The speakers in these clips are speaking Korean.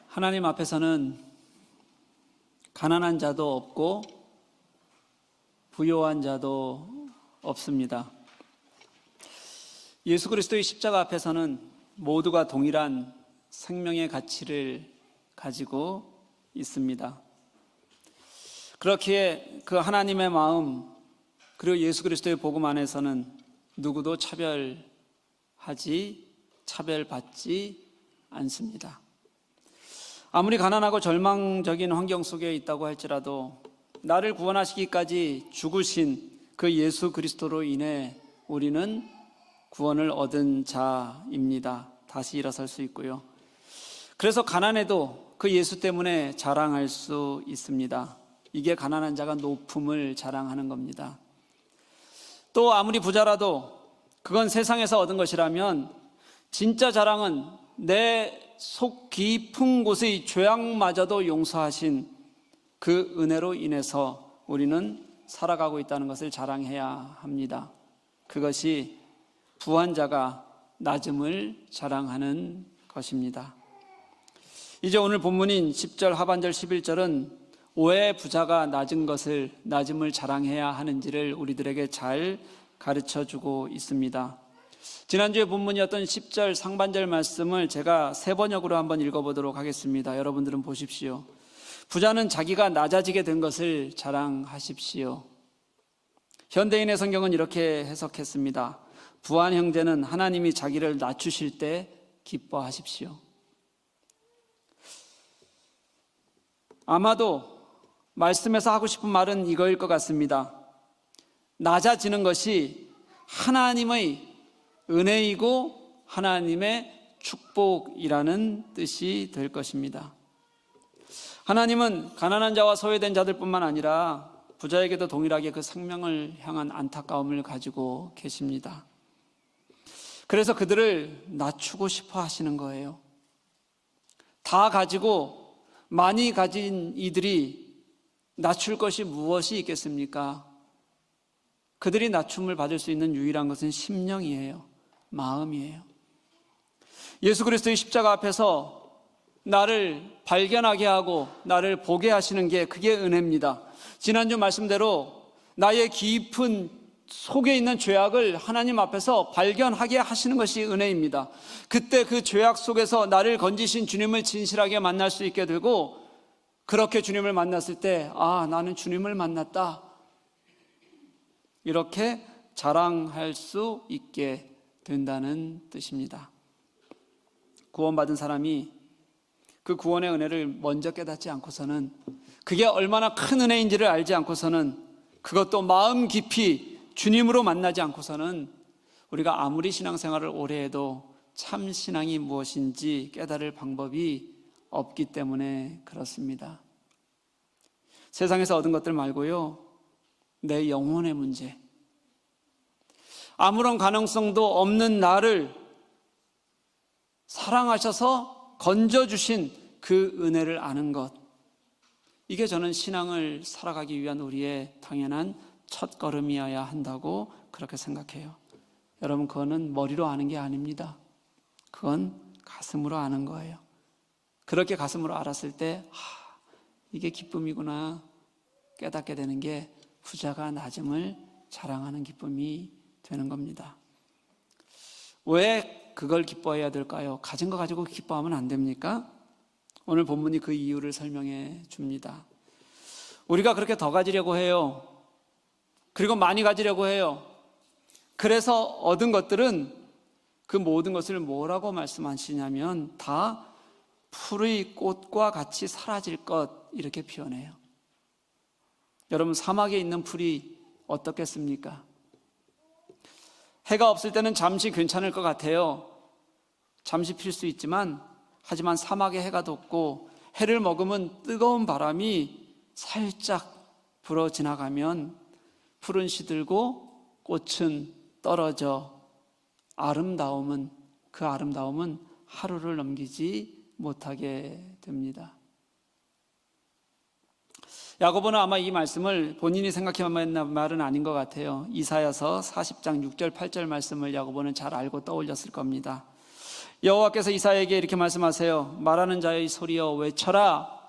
하나님 앞에서는 가난한 자도 없고 부요한 자도 없습니다. 예수 그리스도의 십자가 앞에서는 모두가 동일한 생명의 가치를 가지고 있습니다. 그렇기에 그 하나님의 마음 그리고 예수 그리스도의 복음 안에서는 누구도 차별받지 않습니다. 아무리 가난하고 절망적인 환경 속에 있다고 할지라도 나를 구원하시기까지 죽으신 그 예수 그리스도로 인해 우리는 구원을 얻은 자입니다. 다시 일어설 수 있고요. 그래서 가난해도 그 예수 때문에 자랑할 수 있습니다. 이게 가난한 자가 높음을 자랑하는 겁니다. 또 아무리 부자라도 그건 세상에서 얻은 것이라면 진짜 자랑은 내 속 깊은 곳의 죄악마저도 용서하신 그 은혜로 인해서 우리는 살아가고 있다는 것을 자랑해야 합니다. 그것이 부한 자가 낮음을 자랑하는 것입니다. 이제 오늘 본문인 10절 하반절 11절은 왜 부자가 낮음을 자랑해야 하는지를 우리들에게 잘 가르쳐주고 있습니다. 지난주에 본문이었던 10절 상반절 말씀을 제가 세 번역으로 한번 읽어보도록 하겠습니다. 여러분들은 보십시오. 부자는 자기가 낮아지게 된 것을 자랑하십시오. 현대인의 성경은 이렇게 해석했습니다. 부한 형제는 하나님이 자기를 낮추실 때 기뻐하십시오. 아마도 말씀에서 하고 싶은 말은 이거일 것 같습니다. 낮아지는 것이 하나님의 은혜이고 하나님의 축복이라는 뜻이 될 것입니다. 하나님은 가난한 자와 소외된 자들뿐만 아니라 부자에게도 동일하게 그 생명을 향한 안타까움을 가지고 계십니다. 그래서 그들을 낮추고 싶어 하시는 거예요. 다 가지고 많이 가진 이들이 낮출 것이 무엇이 있겠습니까? 그들이 낮춤을 받을 수 있는 유일한 것은 심령이에요. 마음이에요. 예수 그리스도의 십자가 앞에서 나를 발견하게 하고 나를 보게 하시는 게 그게 은혜입니다. 지난주 말씀대로 나의 깊은 속에 있는 죄악을 하나님 앞에서 발견하게 하시는 것이 은혜입니다. 그때 그 죄악 속에서 나를 건지신 주님을 진실하게 만날 수 있게 되고, 그렇게 주님을 만났을 때 나는 주님을 만났다, 이렇게 자랑할 수 있게 된다는 뜻입니다. 구원받은 사람이 그 구원의 은혜를 먼저 깨닫지 않고서는, 그게 얼마나 큰 은혜인지를 알지 않고서는, 그것도 마음 깊이 주님으로 만나지 않고서는 우리가 아무리 신앙생활을 오래 해도 참 신앙이 무엇인지 깨달을 방법이 없기 때문에 그렇습니다. 세상에서 얻은 것들 말고요, 내 영혼의 문제, 아무런 가능성도 없는 나를 사랑하셔서 건져주신 그 은혜를 아는 것, 이게 저는 신앙을 살아가기 위한 우리의 당연한 첫걸음이어야 한다고 그렇게 생각해요. 여러분, 그거는 머리로 아는 게 아닙니다. 그건 가슴으로 아는 거예요. 그렇게 가슴으로 알았을 때 이게 기쁨이구나 깨닫게 되는 게 부자가 낮음을 자랑하는 기쁨이 되는 겁니다. 왜 그걸 기뻐해야 될까요? 가진 거 가지고 기뻐하면 안 됩니까? 오늘 본문이 그 이유를 설명해 줍니다. 우리가 그렇게 더 가지려고 해요. 그리고 많이 가지려고 해요. 그래서 얻은 것들은 그 모든 것을 뭐라고 말씀하시냐면 다 풀의 꽃과 같이 사라질 것, 이렇게 표현해요. 여러분, 사막에 있는 풀이 어떻겠습니까? 해가 없을 때는 잠시 괜찮을 것 같아요. 잠시 필 수 있지만, 하지만 사막에 해가 돋고 해를 머금은 뜨거운 바람이 살짝 불어 지나가면 풀은 시들고 꽃은 떨어져 그 아름다움은 하루를 넘기지 못하게 됩니다. 야고보는 아마 이 말씀을 본인이 생각해만 말은 아닌 것 같아요. 이사야서 40장 6절 8절 말씀을 야고보는 잘 알고 떠올렸을 겁니다. 여호와께서 이사야에게 이렇게 말씀하세요. 말하는 자의 소리여 외쳐라.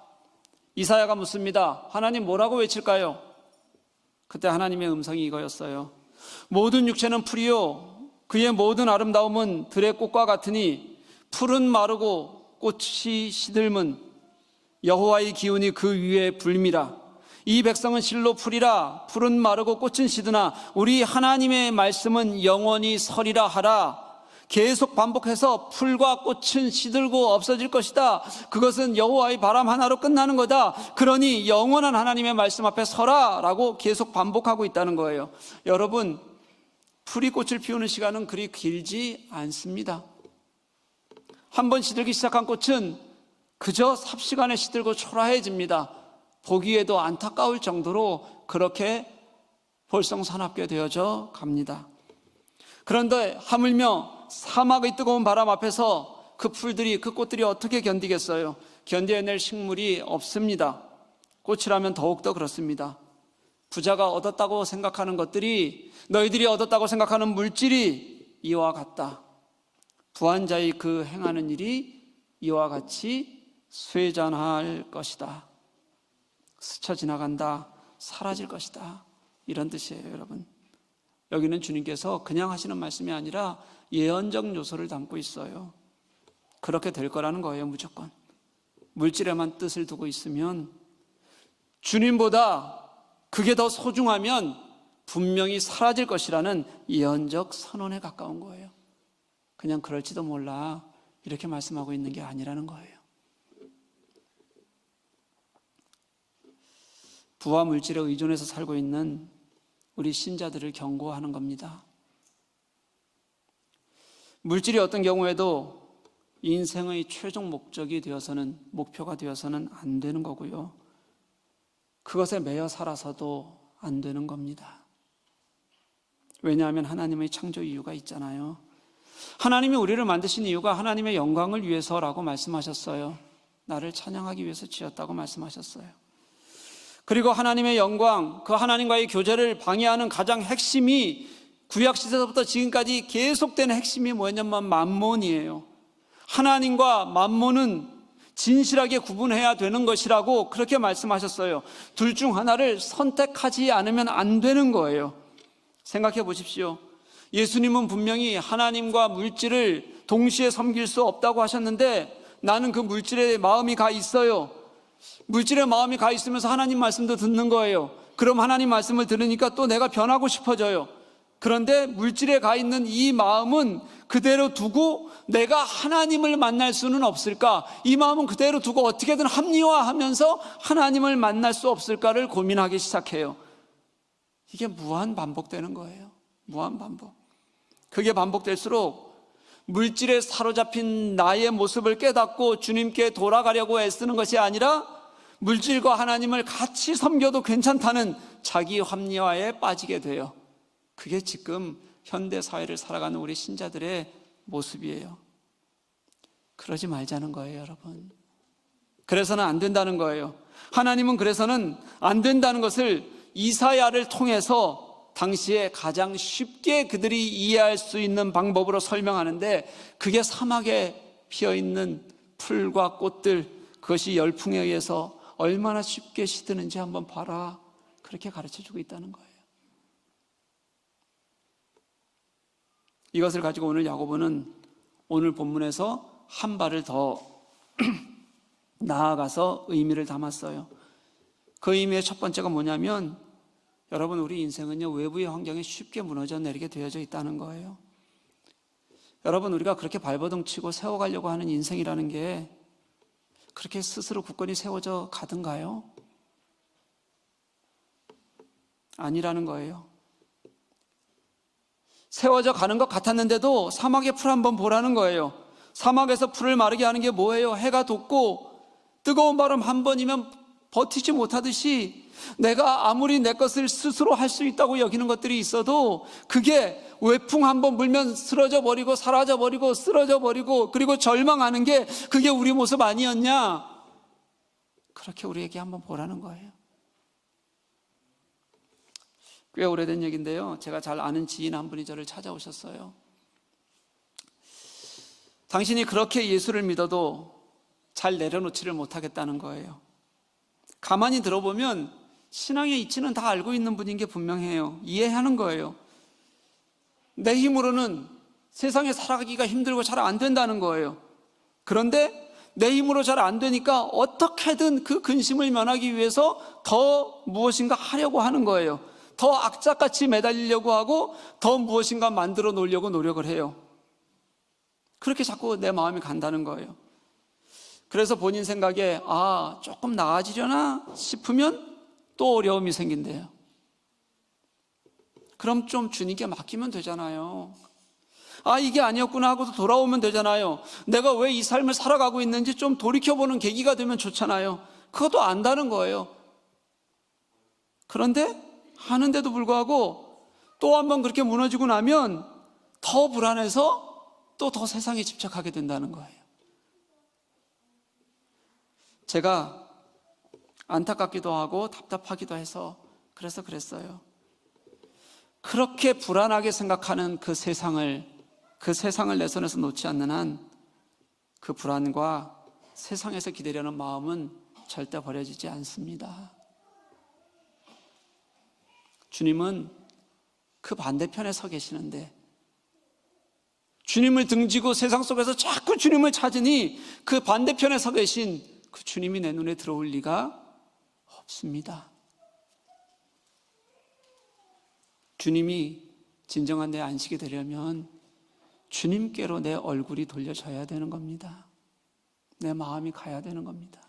이사야가 묻습니다. 하나님 뭐라고 외칠까요? 그때 하나님의 음성이 이거였어요. 모든 육체는 풀이요 그의 모든 아름다움은 들의 꽃과 같으니 풀은 마르고 꽃이 시들면 여호와의 기운이 그 위에 불미라. 이 백성은 실로 풀이라. 풀은 마르고 꽃은 시드나 우리 하나님의 말씀은 영원히 서리라 하라. 계속 반복해서 풀과 꽃은 시들고 없어질 것이다. 그것은 여호와의 바람 하나로 끝나는 거다. 그러니 영원한 하나님의 말씀 앞에 서라 라고 계속 반복하고 있다는 거예요. 여러분, 풀이 꽃을 피우는 시간은 그리 길지 않습니다. 한번 시들기 시작한 꽃은 그저 삽시간에 시들고 초라해집니다. 보기에도 안타까울 정도로 그렇게 볼썽사납게 되어져 갑니다. 그런데 하물며 사막의 뜨거운 바람 앞에서 그 풀들이, 그 꽃들이 어떻게 견디겠어요? 견뎌낼 식물이 없습니다. 꽃이라면 더욱더 그렇습니다. 부자가 얻었다고 생각하는 것들이, 너희들이 얻었다고 생각하는 물질이 이와 같다. 부한 자의 그 행하는 일이 이와 같이 쇠잔할 것이다. 스쳐 지나간다. 사라질 것이다. 이런 뜻이에요, 여러분. 여기는 주님께서 그냥 하시는 말씀이 아니라 예언적 요소를 담고 있어요. 그렇게 될 거라는 거예요, 무조건. 물질에만 뜻을 두고 있으면, 주님보다 그게 더 소중하면 분명히 사라질 것이라는 예언적 선언에 가까운 거예요. 그냥 그럴지도 몰라 이렇게 말씀하고 있는 게 아니라는 거예요. 부와 물질에 의존해서 살고 있는 우리 신자들을 경고하는 겁니다. 물질이 어떤 경우에도 인생의 최종 목적이 되어서는, 목표가 되어서는 안 되는 거고요. 그것에 매여 살아서도 안 되는 겁니다. 왜냐하면 하나님의 창조 이유가 있잖아요. 하나님이 우리를 만드신 이유가 하나님의 영광을 위해서라고 말씀하셨어요. 나를 찬양하기 위해서 지었다고 말씀하셨어요. 그리고 하나님의 영광, 그 하나님과의 교제를 방해하는 가장 핵심이 구약시대부터 지금까지 계속되는 핵심이 뭐였냐면 만몬이에요. 하나님과 만몬은 진실하게 구분해야 되는 것이라고 그렇게 말씀하셨어요. 둘 중 하나를 선택하지 않으면 안 되는 거예요. 생각해 보십시오. 예수님은 분명히 하나님과 물질을 동시에 섬길 수 없다고 하셨는데 나는 그 물질에 마음이 가 있어요. 물질에 마음이 가 있으면서 하나님 말씀도 듣는 거예요. 그럼 하나님 말씀을 들으니까 또 내가 변하고 싶어져요. 그런데 물질에 가 있는 이 마음은 그대로 두고 내가 하나님을 만날 수는 없을까? 이 마음은 그대로 두고 어떻게든 합리화하면서 하나님을 만날 수 없을까를 고민하기 시작해요. 이게 무한 반복되는 거예요. 무한 반복. 그게 반복될수록 물질에 사로잡힌 나의 모습을 깨닫고 주님께 돌아가려고 애쓰는 것이 아니라 물질과 하나님을 같이 섬겨도 괜찮다는 자기 합리화에 빠지게 돼요. 그게 지금 현대 사회를 살아가는 우리 신자들의 모습이에요. 그러지 말자는 거예요, 여러분. 그래서는 안 된다는 거예요. 하나님은 그래서는 안 된다는 것을 이사야를 통해서 당시에 가장 쉽게 그들이 이해할 수 있는 방법으로 설명하는데, 그게 사막에 피어있는 풀과 꽃들, 그것이 열풍에 의해서 얼마나 쉽게 시드는지 한번 봐라, 그렇게 가르쳐주고 있다는 거예요. 이것을 가지고 오늘 야고보는 오늘 본문에서 한 발을 더 나아가서 의미를 담았어요. 그 의미의 첫 번째가 뭐냐면, 여러분, 우리 인생은요, 외부의 환경에 쉽게 무너져 내리게 되어져 있다는 거예요. 여러분, 우리가 그렇게 발버둥 치고 세워가려고 하는 인생이라는 게 그렇게 스스로 굳건히 세워져 가든가요? 아니라는 거예요. 세워져 가는 것 같았는데도 사막의 풀 한번 보라는 거예요. 사막에서 풀을 마르게 하는 게 뭐예요? 해가 돋고 뜨거운 바람 한 번이면 버티지 못하듯이 내가 아무리 내 것을 스스로 할 수 있다고 여기는 것들이 있어도 그게 외풍 한번 불면 쓰러져 버리고 사라져 버리고 쓰러져 버리고 그리고 절망하는 게 그게 우리 모습 아니었냐? 그렇게 우리에게 한번 보라는 거예요. 꽤 오래된 얘기인데요, 제가 잘 아는 지인 한 분이 저를 찾아오셨어요. 당신이 그렇게 예수를 믿어도 잘 내려놓지를 못하겠다는 거예요. 가만히 들어보면 신앙의 이치는 다 알고 있는 분인 게 분명해요. 이해하는 거예요. 내 힘으로는 세상에 살아가기가 힘들고 잘 안 된다는 거예요. 그런데 내 힘으로 잘 안 되니까 어떻게든 그 근심을 면하기 위해서 더 무엇인가 하려고 하는 거예요. 더 악착같이 매달리려고 하고 더 무엇인가 만들어 놓으려고 노력을 해요. 그렇게 자꾸 내 마음이 간다는 거예요. 그래서 본인 생각에 조금 나아지려나 싶으면 또 어려움이 생긴대요. 그럼 좀 주님께 맡기면 되잖아요. 이게 아니었구나 하고도 돌아오면 되잖아요. 내가 왜 이 삶을 살아가고 있는지 좀 돌이켜보는 계기가 되면 좋잖아요. 그것도 안다는 거예요. 그런데 하는데도 불구하고 또 한번 그렇게 무너지고 나면 더 불안해서 또 더 세상에 집착하게 된다는 거예요. 제가 안타깝기도 하고 답답하기도 해서 그래서 그랬어요. 그렇게 불안하게 생각하는 그 세상을 내 손에서 놓지 않는 한 그 불안과 세상에서 기대려는 마음은 절대 버려지지 않습니다. 주님은 그 반대편에 서 계시는데 주님을 등지고 세상 속에서 자꾸 주님을 찾으니 그 반대편에 서 계신 그 주님이 내 눈에 들어올 리가 없습니다. 주님이 진정한 내 안식이 되려면 주님께로 내 얼굴이 돌려져야 되는 겁니다. 내 마음이 가야 되는 겁니다.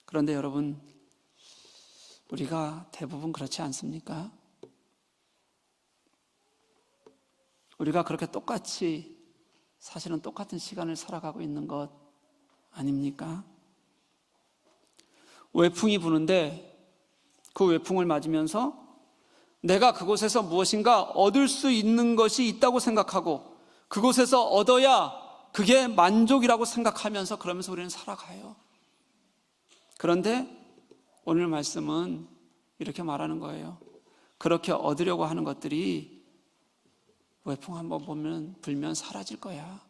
그런데 여러분, 우리가 대부분 그렇지 않습니까? 우리가 그렇게 똑같이 사실은 똑같은 시간을 살아가고 있는 것 아닙니까? 외풍이 부는데 그 외풍을 맞으면서 내가 그곳에서 무엇인가 얻을 수 있는 것이 있다고 생각하고 그곳에서 얻어야 그게 만족이라고 생각하면서 그러면서 우리는 살아가요. 그런데 오늘 말씀은 이렇게 말하는 거예요. 그렇게 얻으려고 하는 것들이 외풍 한번 불면 사라질 거야.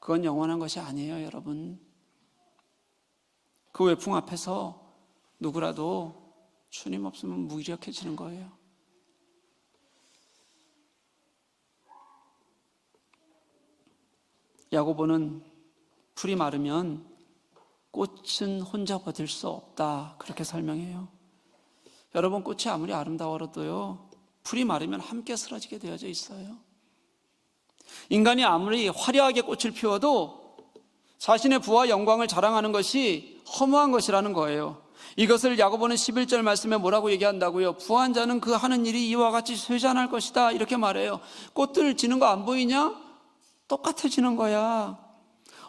그건 영원한 것이 아니에요, 여러분. 그 외풍 앞에서 누구라도 주님 없으면 무기력해지는 거예요. 야고보는 풀이 마르면 꽃은 혼자 버틸 수 없다, 그렇게 설명해요. 여러분, 꽃이 아무리 아름다워도요, 풀이 마르면 함께 쓰러지게 되어져 있어요. 인간이 아무리 화려하게 꽃을 피워도 자신의 부와 영광을 자랑하는 것이 허무한 것이라는 거예요. 이것을 야고보는 11절 말씀에 뭐라고 얘기한다고요? 부한 자는 그 하는 일이 이와 같이 쇠잔할 것이다, 이렇게 말해요. 꽃들 지는 거 안 보이냐? 똑같아지는 거야.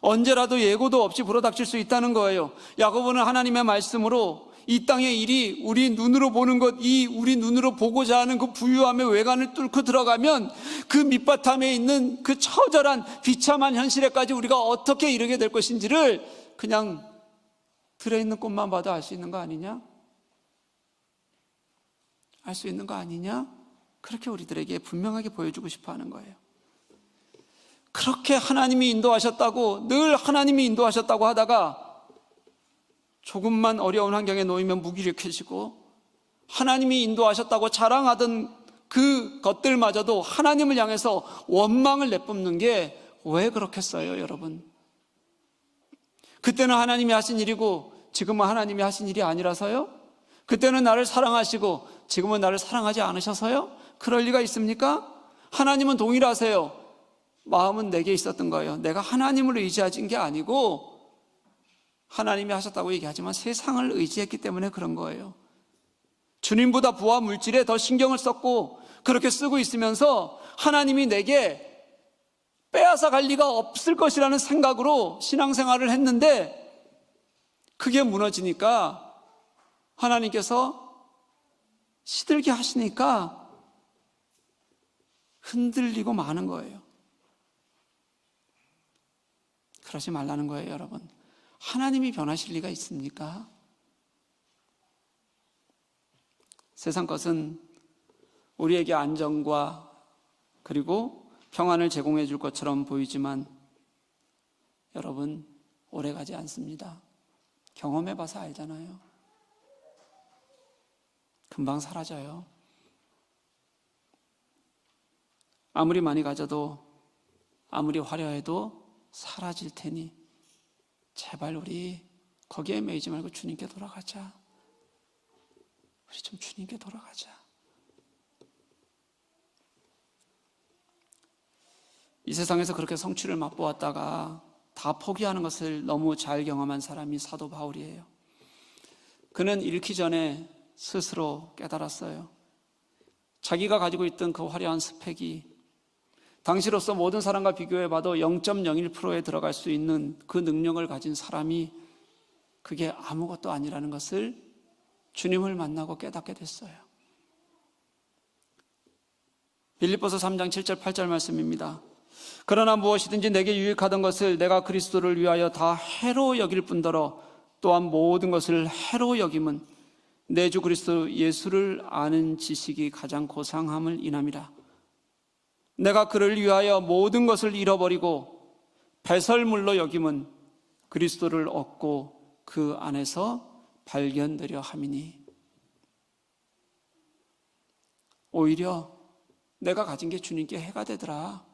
언제라도 예고도 없이 불어닥칠 수 있다는 거예요. 야고보는 하나님의 말씀으로 이 땅의 일이 우리 눈으로 보는 것, 이 우리 눈으로 보고자 하는 그 부유함의 외관을 뚫고 들어가면 그 밑바탕에 있는 그 처절한 비참한 현실에까지 우리가 어떻게 이르게 될 것인지를 그냥 들어있는 꽃만 봐도 알 수 있는 거 아니냐? 알 수 있는 거 아니냐? 그렇게 우리들에게 분명하게 보여주고 싶어 하는 거예요. 그렇게 하나님이 인도하셨다고, 늘 하나님이 인도하셨다고 하다가 조금만 어려운 환경에 놓이면 무기력해지고, 하나님이 인도하셨다고 자랑하던 그 것들마저도 하나님을 향해서 원망을 내뿜는 게 왜 그렇겠어요, 여러분? 그때는 하나님이 하신 일이고 지금은 하나님이 하신 일이 아니라서요? 그때는 나를 사랑하시고 지금은 나를 사랑하지 않으셔서요? 그럴 리가 있습니까? 하나님은 동일하세요. 마음은 내게 있었던 거예요. 내가 하나님을 의지하진 게 아니고 하나님이 하셨다고 얘기하지만 세상을 의지했기 때문에 그런 거예요. 주님보다 부와 물질에 더 신경을 썼고 그렇게 쓰고 있으면서 하나님이 내게 빼앗아 갈 리가 없을 것이라는 생각으로 신앙생활을 했는데 그게 무너지니까 하나님께서 시들게 하시니까 흔들리고 마는 거예요. 그러지 말라는 거예요, 여러분. 하나님이 변하실 리가 있습니까? 세상 것은 우리에게 안정과 그리고 평안을 제공해 줄 것처럼 보이지만 여러분, 오래 가지 않습니다. 경험해 봐서 알잖아요. 금방 사라져요. 아무리 많이 가져도, 아무리 화려해도 사라질 테니 제발 우리 거기에 매이지 말고 주님께 돌아가자. 우리 좀 주님께 돌아가자. 이 세상에서 그렇게 성취를 맛보았다가 다 포기하는 것을 너무 잘 경험한 사람이 사도 바울이에요. 그는 잃기 전에 스스로 깨달았어요. 자기가 가지고 있던 그 화려한 스펙이 당시로서 모든 사람과 비교해봐도 0.01%에 들어갈 수 있는 그 능력을 가진 사람이 그게 아무것도 아니라는 것을 주님을 만나고 깨닫게 됐어요. 빌립보서 3장 7절 8절 말씀입니다. 그러나 무엇이든지 내게 유익하던 것을 내가 그리스도를 위하여 다 해로 여길 뿐더러 또한 모든 것을 해로 여김은 내 주 그리스도 예수를 아는 지식이 가장 고상함을 인함이라. 내가 그를 위하여 모든 것을 잃어버리고 배설물로 여김은 그리스도를 얻고 그 안에서 발견되려 함이니. 오히려 내가 가진 게 주님께 해가 되더라.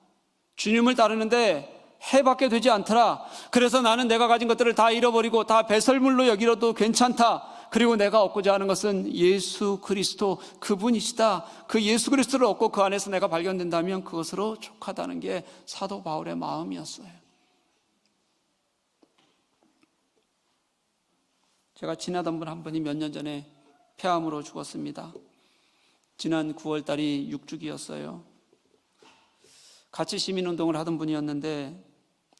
주님을 따르는데 해밖에 되지 않더라. 그래서 나는 내가 가진 것들을 다 잃어버리고 다 배설물로 여기려도 괜찮다. 그리고 내가 얻고자 하는 것은 예수 그리스도 그분이시다. 그 예수 그리스도를 얻고 그 안에서 내가 발견된다면 그것으로 족하다는 게 사도 바울의 마음이었어요. 제가 지나던 분 한 분이 몇 년 전에 폐암으로 죽었습니다. 지난 9월 달이 6주기였어요. 같이 시민운동을 하던 분이었는데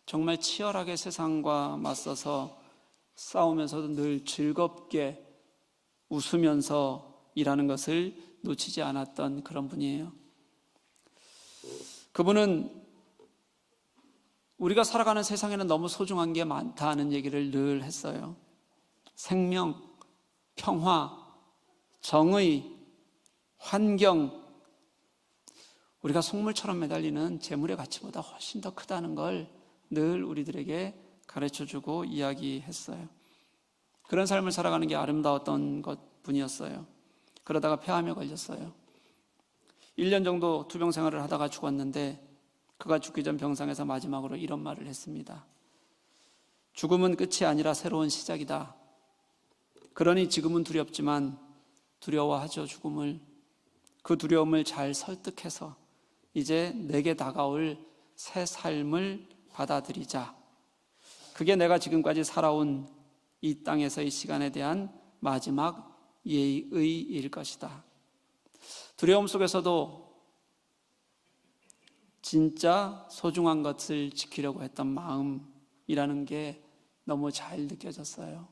정말 치열하게 세상과 맞서서 싸우면서도 늘 즐겁게 웃으면서 일하는 것을 놓치지 않았던 그런 분이에요. 그분은 우리가 살아가는 세상에는 너무 소중한 게 많다는 얘기를 늘 했어요. 생명, 평화, 정의, 환경, 우리가 속물처럼 매달리는 재물의 가치보다 훨씬 더 크다는 걸 늘 우리들에게 가르쳐주고 이야기했어요. 그런 삶을 살아가는 게 아름다웠던 분이었어요. 그러다가 폐암에 걸렸어요. 1년 정도 투병 생활을 하다가 죽었는데 그가 죽기 전 병상에서 마지막으로 이런 말을 했습니다. 죽음은 끝이 아니라 새로운 시작이다. 그러니 지금은 두렵지만 두려워하죠, 죽음을. 그 두려움을 잘 설득해서 이제 내게 다가올 새 삶을 받아들이자. 그게 내가 지금까지 살아온 이 땅에서의 시간에 대한 마지막 예의일 것이다. 두려움 속에서도 진짜 소중한 것을 지키려고 했던 마음이라는 게 너무 잘 느껴졌어요.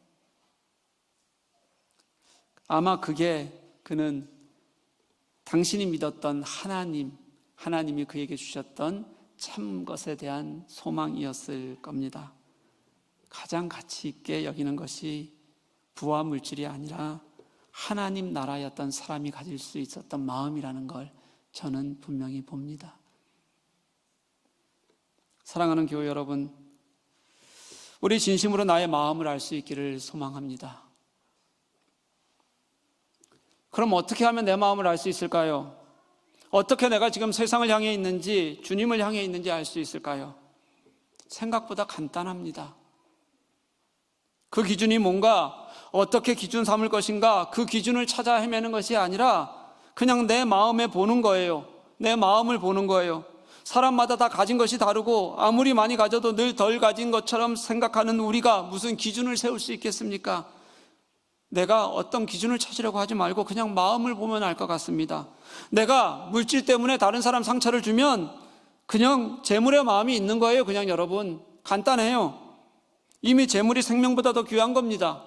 아마 그게 그는 당신이 믿었던 하나님이 그에게 주셨던 참 것에 대한 소망이었을 겁니다. 가장 가치 있게 여기는 것이 부와 물질이 아니라 하나님 나라였던 사람이 가질 수 있었던 마음이라는 걸 저는 분명히 봅니다. 사랑하는 교회 여러분, 우리 진심으로 나의 마음을 알 수 있기를 소망합니다. 그럼 어떻게 하면 내 마음을 알 수 있을까요? 어떻게 내가 지금 세상을 향해 있는지, 주님을 향해 있는지 알 수 있을까요? 생각보다 간단합니다. 그 기준이 뭔가, 어떻게 기준 삼을 것인가, 그 기준을 찾아 헤매는 것이 아니라 그냥 내 마음에 보는 거예요. 내 마음을 보는 거예요. 사람마다 다 가진 것이 다르고 아무리 많이 가져도 늘 덜 가진 것처럼 생각하는 우리가 무슨 기준을 세울 수 있겠습니까? 내가 어떤 기준을 찾으려고 하지 말고 그냥 마음을 보면 알 것 같습니다. 내가 물질 때문에 다른 사람 상처를 주면 그냥 재물의 마음이 있는 거예요. 그냥 여러분, 간단해요. 이미 재물이 생명보다 더 귀한 겁니다.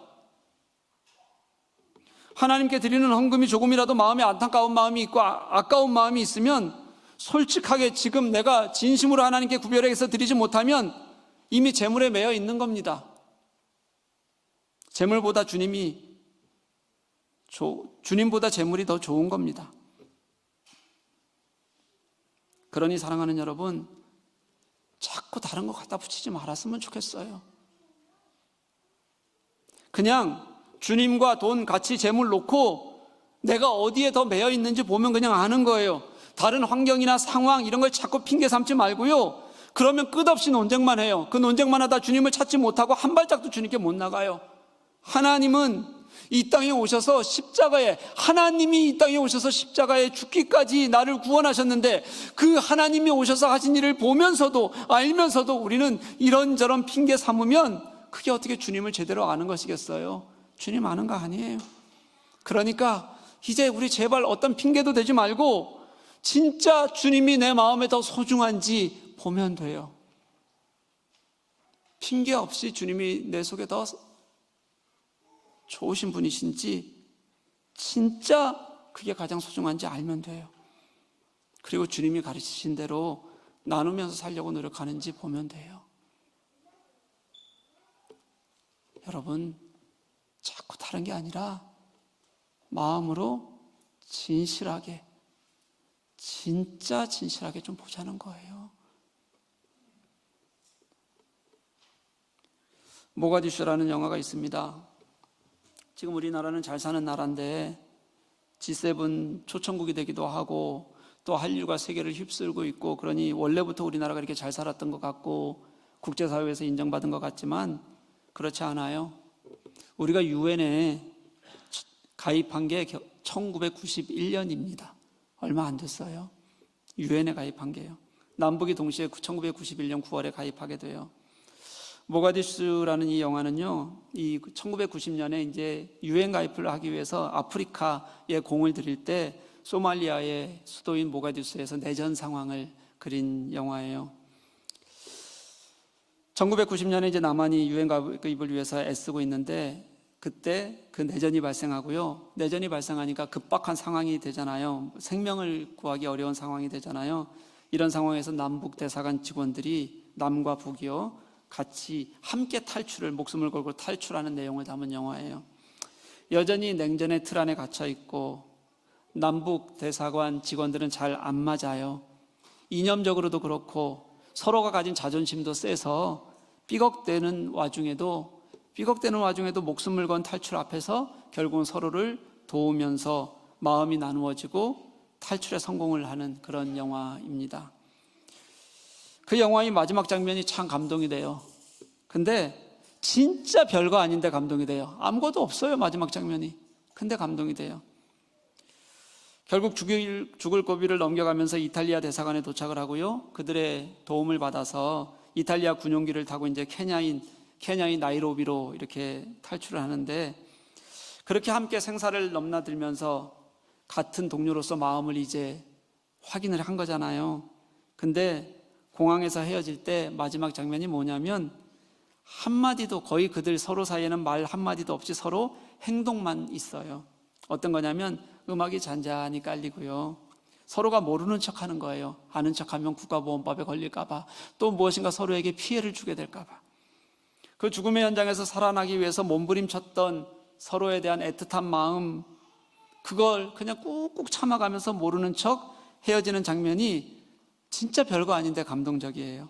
하나님께 드리는 헌금이 조금이라도 마음에 안타까운 마음이 있고 아까운 마음이 있으면 솔직하게 지금 내가 진심으로 하나님께 구별해서 드리지 못하면 이미 재물에 매여 있는 겁니다. 재물보다 주님보다 재물이 더 좋은 겁니다. 그러니 사랑하는 여러분, 자꾸 다른 거 갖다 붙이지 말았으면 좋겠어요. 그냥 주님과 돈, 가치, 재물 놓고 내가 어디에 더 매여 있는지 보면 그냥 아는 거예요. 다른 환경이나 상황 이런 걸 자꾸 핑계 삼지 말고요. 그러면 끝없이 논쟁만 해요. 그 논쟁만 하다 주님을 찾지 못하고 한 발짝도 주님께 못 나가요. 하나님은 이 땅에 오셔서 십자가에, 하나님이 이 땅에 오셔서 십자가에 죽기까지 나를 구원하셨는데, 그 하나님이 오셔서 하신 일을 보면서도 알면서도 우리는 이런저런 핑계 삼으면 그게 어떻게 주님을 제대로 아는 것이겠어요? 주님 아는 거 아니에요. 그러니까 이제 우리 제발 어떤 핑계도 대지 말고 진짜 주님이 내 마음에 더 소중한지 보면 돼요. 핑계 없이 주님이 내 속에 더 좋으신 분이신지 진짜 그게 가장 소중한지 알면 돼요. 그리고 주님이 가르치신 대로 나누면서 살려고 노력하는지 보면 돼요. 여러분, 자꾸 다른 게 아니라 마음으로 진실하게, 진짜 진실하게 좀 보자는 거예요. 모가디슈라는 영화가 있습니다. 지금 우리나라는 잘 사는 나라인데 G7 초청국이 되기도 하고 또 한일과 세계를 휩쓸고 있고, 그러니 원래부터 우리나라가 이렇게 잘 살았던 것 같고 국제사회에서 인정받은 것 같지만 그렇지 않아요. 우리가 유엔에 가입한 게 1991년입니다. 얼마 안 됐어요. 유엔에 가입한 게요. 남북이 동시에 1991년 9월에 가입하게 돼요. 모가디슈라는 이 영화는요, 이 1990년에 이제 유엔 가입을 하기 위해서 아프리카에 공을 들일 때 소말리아의 수도인 모가디슈에서 내전 상황을 그린 영화예요. 1990년에 이제 남한이 유엔 가입을 위해서 애쓰고 있는데 그때 그 내전이 발생하고요. 내전이 발생하니까 급박한 상황이 되잖아요. 생명을 구하기 어려운 상황이 되잖아요. 이런 상황에서 남북 대사관 직원들이 남과 북이요 같이 함께 탈출을, 목숨을 걸고 탈출하는 내용을 담은 영화예요. 여전히 냉전의 틀 안에 갇혀 있고 남북 대사관 직원들은 잘 안 맞아요. 이념적으로도 그렇고 서로가 가진 자존심도 세서 삐걱대는 와중에도 목숨을 건 탈출 앞에서 결국은 서로를 도우면서 마음이 나누어지고 탈출에 성공을 하는 그런 영화입니다. 그 영화의 마지막 장면이 참 감동이 돼요. 근데 진짜 별거 아닌데 감동이 돼요. 아무것도 없어요, 마지막 장면이. 근데 감동이 돼요. 결국 죽을 고비를 넘겨가면서 이탈리아 대사관에 도착을 하고요. 그들의 도움을 받아서 이탈리아 군용기를 타고 이제 케냐인 나이로비로 이렇게 탈출을 하는데, 그렇게 함께 생사를 넘나들면서 같은 동료로서 마음을 이제 확인을 한 거잖아요. 근데 공항에서 헤어질 때 마지막 장면이 뭐냐면 한마디도, 거의 그들 서로 사이에는 말 한마디도 없이 서로 행동만 있어요. 어떤 거냐면 음악이 잔잔히 깔리고요. 서로가 모르는 척 하는 거예요. 아는 척하면 국가보안법에 걸릴까봐, 또 무엇인가 서로에게 피해를 주게 될까봐. 그 죽음의 현장에서 살아나기 위해서 몸부림쳤던 서로에 대한 애틋한 마음, 그걸 그냥 꾹꾹 참아가면서 모르는 척 헤어지는 장면이 진짜 별거 아닌데 감동적이에요.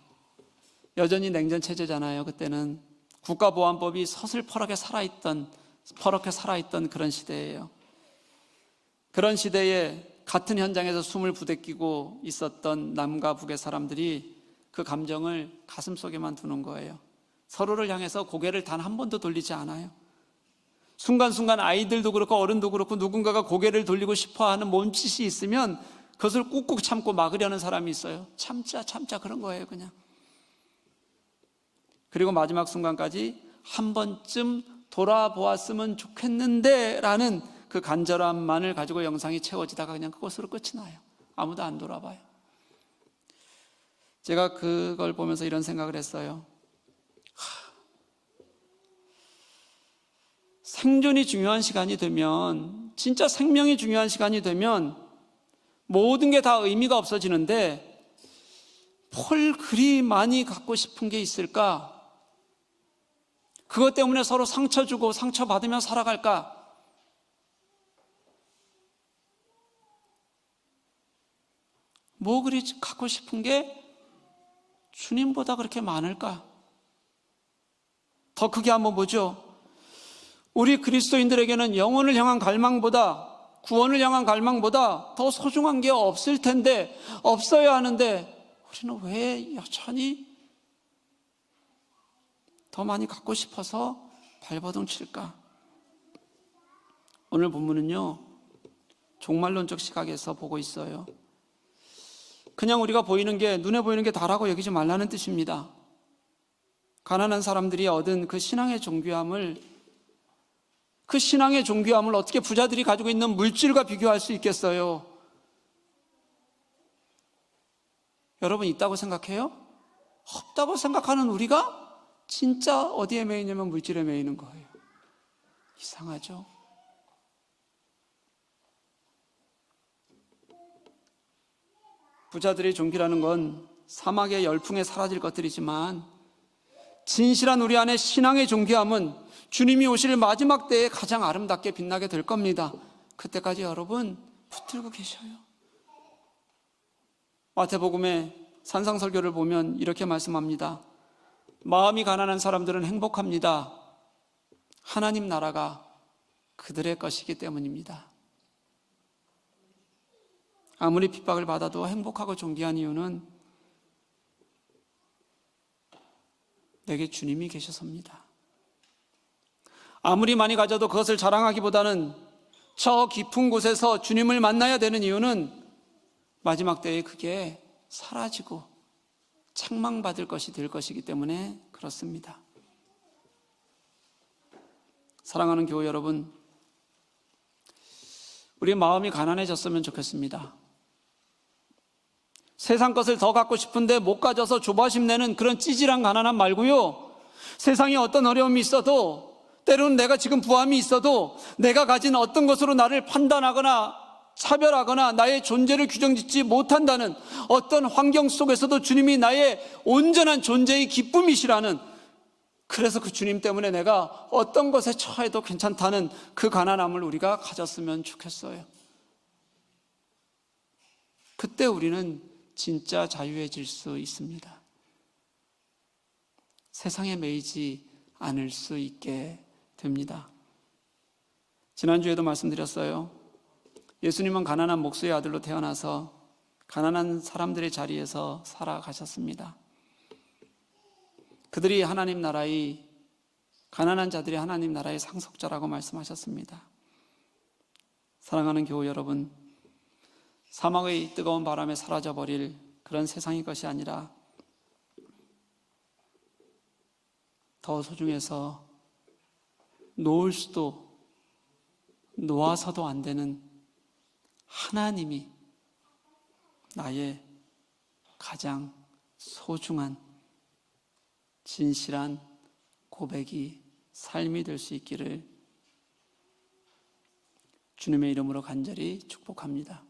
여전히 냉전 체제잖아요. 그때는 국가보안법이 서슬퍼렇게 살아있던 그런 시대예요. 그런 시대에 같은 현장에서 숨을 부대끼고 있었던 남과 북의 사람들이 그 감정을 가슴속에만 두는 거예요. 서로를 향해서 고개를 단 한 번도 돌리지 않아요. 순간순간 아이들도 그렇고 어른도 그렇고 누군가가 고개를 돌리고 싶어하는 몸짓이 있으면 그것을 꾹꾹 참고 막으려는 사람이 있어요. 참자 그런 거예요, 그냥. 그리고 마지막 순간까지 한 번쯤 돌아보았으면 좋겠는데 라는 그 간절함만을 가지고 영상이 채워지다가 그냥 그것으로 끝이 나요. 아무도 안 돌아봐요. 제가 그걸 보면서 이런 생각을 했어요. 생존이 중요한 시간이 되면, 진짜 생명이 중요한 시간이 되면 모든 게 다 의미가 없어지는데 뭘 그리 많이 갖고 싶은 게 있을까? 그것 때문에 서로 상처 주고 상처받으며 살아갈까? 뭐 그리 갖고 싶은 게 주님보다 그렇게 많을까? 더 크게 한번 보죠. 우리 그리스도인들에게는 영혼을 향한 갈망보다, 구원을 향한 갈망보다 더 소중한 게 없을 텐데, 없어야 하는데 우리는 왜 여전히 더 많이 갖고 싶어서 발버둥 칠까? 오늘 본문은요, 종말론적 시각에서 보고 있어요. 그냥 우리가 보이는 게, 눈에 보이는 게 다라고 여기지 말라는 뜻입니다. 가난한 사람들이 얻은 그 신앙의 존귀함을 어떻게 부자들이 가지고 있는 물질과 비교할 수 있겠어요? 여러분, 있다고 생각해요? 없다고 생각하는 우리가 진짜 어디에 매이냐면 물질에 매이는 거예요. 이상하죠? 부자들의 존귀라는 건 사막의 열풍에 사라질 것들이지만, 진실한 우리 안에 신앙의 존귀함은 주님이 오실 마지막 때에 가장 아름답게 빛나게 될 겁니다. 그때까지 여러분 붙들고 계셔요. 마태복음의 산상설교를 보면 이렇게 말씀합니다. 마음이 가난한 사람들은 행복합니다. 하나님 나라가 그들의 것이기 때문입니다. 아무리 핍박을 받아도 행복하고 존귀한 이유는 내게 주님이 계셔서입니다. 아무리 많이 가져도 그것을 자랑하기보다는 저 깊은 곳에서 주님을 만나야 되는 이유는 마지막 때에 그게 사라지고 책망받을 것이 될 것이기 때문에 그렇습니다. 사랑하는 교회 여러분, 우리 마음이 가난해졌으면 좋겠습니다. 세상 것을 더 갖고 싶은데 못 가져서 조바심 내는 그런 찌질한 가난함 말고요, 세상에 어떤 어려움이 있어도, 때로는 내가 지금 부함이 있어도 내가 가진 어떤 것으로 나를 판단하거나 차별하거나 나의 존재를 규정짓지 못한다는 어떤 환경 속에서도 주님이 나의 온전한 존재의 기쁨이시라는, 그래서 그 주님 때문에 내가 어떤 것에 처해도 괜찮다는 그 가난함을 우리가 가졌으면 좋겠어요. 그때 우리는 진짜 자유해질 수 있습니다. 세상에 매이지 않을 수 있게 됩니다. 지난주에도 말씀드렸어요. 예수님은 가난한 목수의 아들로 태어나서 가난한 사람들의 자리에서 살아가셨습니다. 그들이 하나님 나라의, 가난한 자들이 하나님 나라의 상속자라고 말씀하셨습니다. 사랑하는 교우 여러분, 사막의 뜨거운 바람에 사라져버릴 그런 세상의 것이 아니라 더 소중해서 놓을 수도 놓아서도 안 되는 하나님이 나의 가장 소중한 진실한 고백이, 삶이 될 수 있기를 주님의 이름으로 간절히 축복합니다.